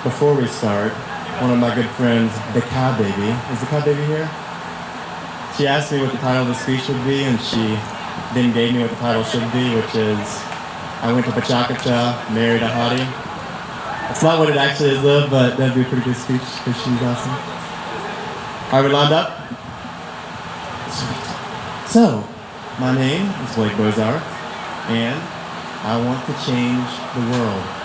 Before we start, one of my good friends, the Cow Baby, is the Cow Baby here? She asked me what the title of the speech would be, and she then gave me what the title should be, which is, I went to Pachakacha, married a hottie. That's not what it actually is, though, but that'd be a pretty good speech, because she's awesome. Are we lined up? So, my name is Bozarth, and I want to change the world.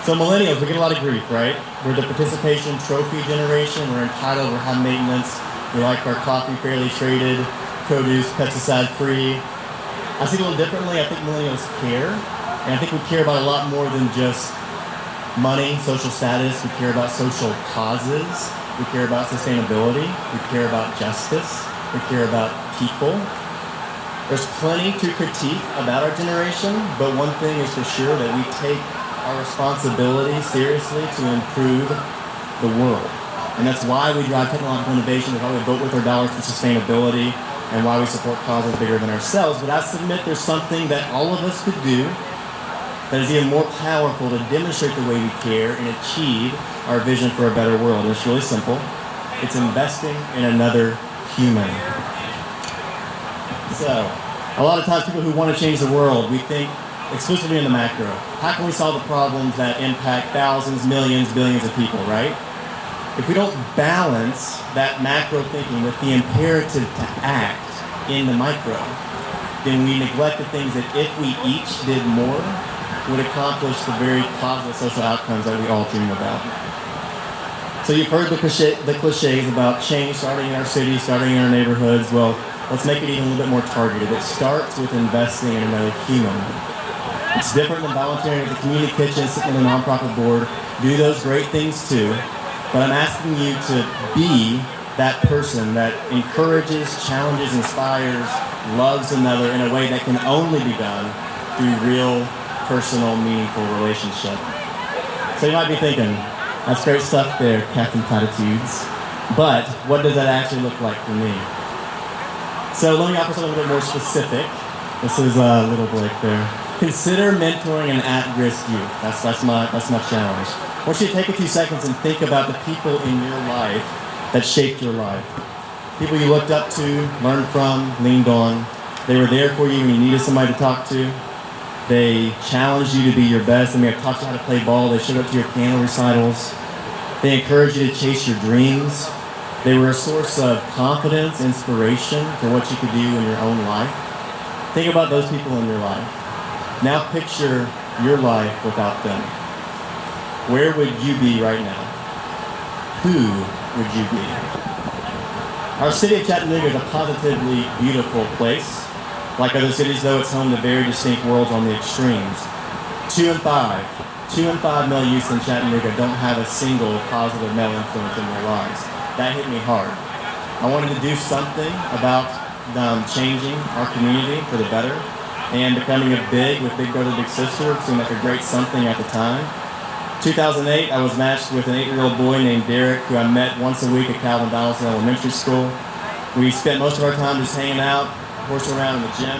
So millennials, we get a lot of grief, right? We're the participation trophy generation. We're entitled, we're high maintenance. We like our coffee fairly traded, produce, pesticide-free. I see it a little differently. I think millennials care. And I think we care about a lot more than just money, social status. We care about social causes. We care about sustainability. We care about justice. We care about people. There's plenty to critique about our generation, but one thing is for sure, that we take our responsibility seriously to improve the world. And that's why we drive technological innovation, that's why we vote with our dollars for sustainability, and why we support causes bigger than ourselves. But I submit there's something that all of us could do that is even more powerful to demonstrate the way we care and achieve our vision for a better world. And it's really simple. It's investing in another human. So, a lot of times people who want to change the world, we think exclusively in the macro. How can we solve the problems that impact thousands, millions, billions of people, right? If we don't balance that macro thinking with the imperative to act in the micro, then we neglect the things that if we each did more, would accomplish the very positive social outcomes that we all dream about. So you've heard the cliches about change starting in our cities, starting in our neighborhoods. Well, let's make it even a little bit more targeted. It starts with investing in another human. It's different than volunteering at the community kitchen, sitting on a nonprofit board. Do those great things too. But I'm asking you to be that person that encourages, challenges, inspires, loves another in a way that can only be done through real, personal, meaningful relationship. So you might be thinking, that's great stuff there, Captain Platitudes. But what does that actually look like for me? So let me offer something a little bit more specific. This is little Blake there. Consider mentoring an at-risk youth. That's my challenge. I want you to take a few seconds and think about the people in your life that shaped your life. People you looked up to, learned from, leaned on. They were there for you when you needed somebody to talk to. They challenged you to be your best. They may have taught you how to play ball. They showed up to your piano recitals. They encouraged you to chase your dreams. They were a source of confidence, inspiration for what you could do in your own life. Think about those people in your life. Now picture your life without them. Where would you be right now? Who would you be? Our city of Chattanooga is a positively beautiful place. Like other cities, though, it's home to very distinct worlds on the extremes. 2 in 5 male youths in Chattanooga don't have a single positive male influence in their lives. That hit me hard. I wanted to do something about changing our community for the better. And becoming a big with Big Brother, Big Sister seemed like a great something at the time. 2008, I was matched with an 8-year-old boy named Derek, who I met once a week at Calvin Donaldson Elementary School. We spent most of our time just hanging out, horsing around in the gym.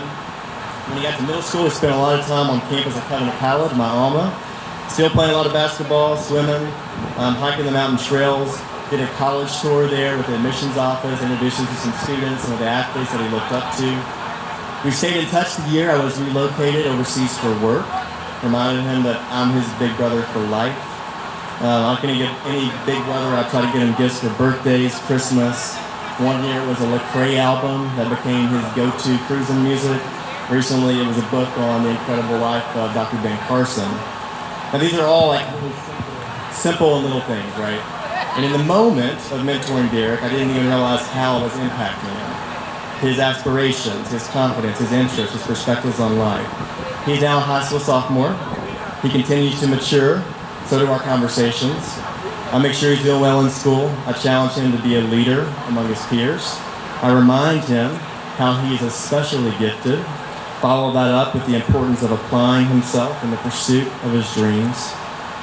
When he got to middle school, we spent a lot of time on campus at Covenant College, my alma. Still playing a lot of basketball, swimming, hiking the mountain trails. Did a college tour there with the admissions office, introduced him to some students, some of the athletes that he looked up to. We stayed in touch the year I was relocated overseas for work. Reminded him that I'm his big brother for life. I'm not going to give any big brother, I try to get him gifts for birthdays, Christmas. One year it was a Lecrae album that became his go-to cruising music. Recently it was a book on the incredible life of Dr. Ben Carson. Now these are all like simple and little things, right? And in the moment of mentoring Derek, I didn't even realize how it was impacting him. His aspirations, his confidence, his interests, his perspectives on life. He's now a high school sophomore. He continues to mature. So do our conversations. I make sure he's doing well in school. I challenge him to be a leader among his peers. I remind him how he is especially gifted. Follow that up with the importance of applying himself in the pursuit of his dreams.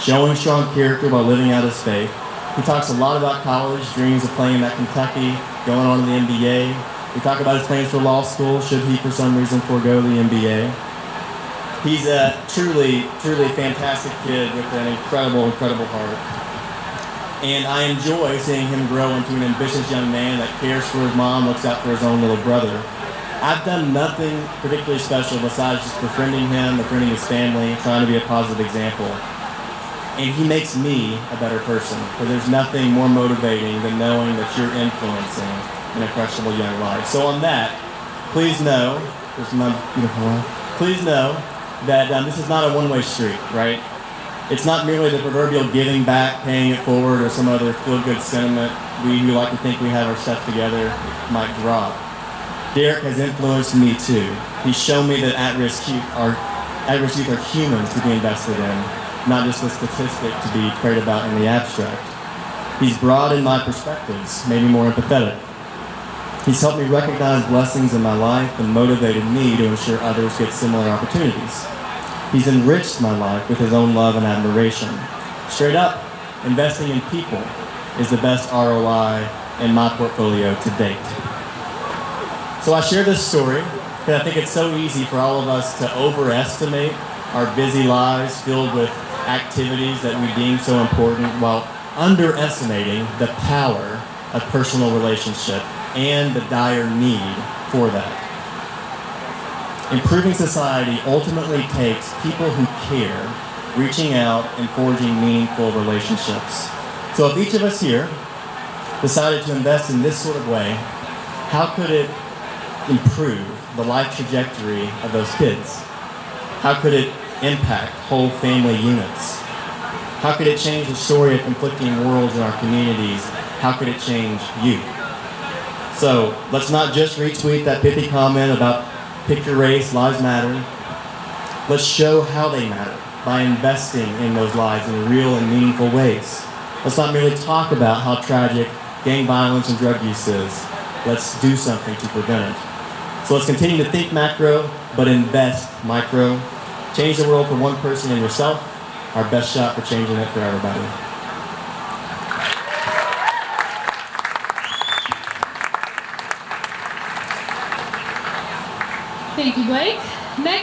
Showing strong character while living out his faith. He talks a lot about college, dreams of playing at Kentucky, going on to the NBA. We talk about his plans for law school, should he for some reason forego the MBA. He's a truly, truly fantastic kid with an incredible, incredible heart. And I enjoy seeing him grow into an ambitious young man that cares for his mom, looks out for his own little brother. I've done nothing particularly special besides just befriending him, befriending his family, trying to be a positive example. And he makes me a better person, because there's nothing more motivating than knowing that you're influencing an impressionable young life. So on that, please know, there's my beautiful wife, please know that this is not a one-way street, right? It's not merely the proverbial giving back, paying it forward, or some other feel-good sentiment we who like to think we have our stuff together might drop. Derek has influenced me too. He's shown me that at-risk youth are humans to be invested in, not just a statistic to be prayed about in the abstract. He's broadened my perspectives, made me more empathetic. He's helped me recognize blessings in my life and motivated me to ensure others get similar opportunities. He's enriched my life with his own love and admiration. Straight up, investing in people is the best ROI in my portfolio to date. So I share this story because I think it's so easy for all of us to overestimate our busy lives filled with activities that we deem so important while underestimating the power of personal relationship and the dire need for that. Improving society ultimately takes people who care, reaching out and forging meaningful relationships. So if each of us here decided to invest in this sort of way, how could it improve the life trajectory of those kids? How could it impact whole family units? How could it change the story of conflicting worlds in our communities? How could it change you? So let's not just retweet that pithy comment about pick your race, lives matter. Let's show how they matter by investing in those lives in real and meaningful ways. Let's not merely talk about how tragic gang violence and drug use is. Let's do something to prevent it. So let's continue to think macro, but invest micro. Change the world for one person and yourself. Our best shot for changing it for everybody. Thank you, Blake. Next.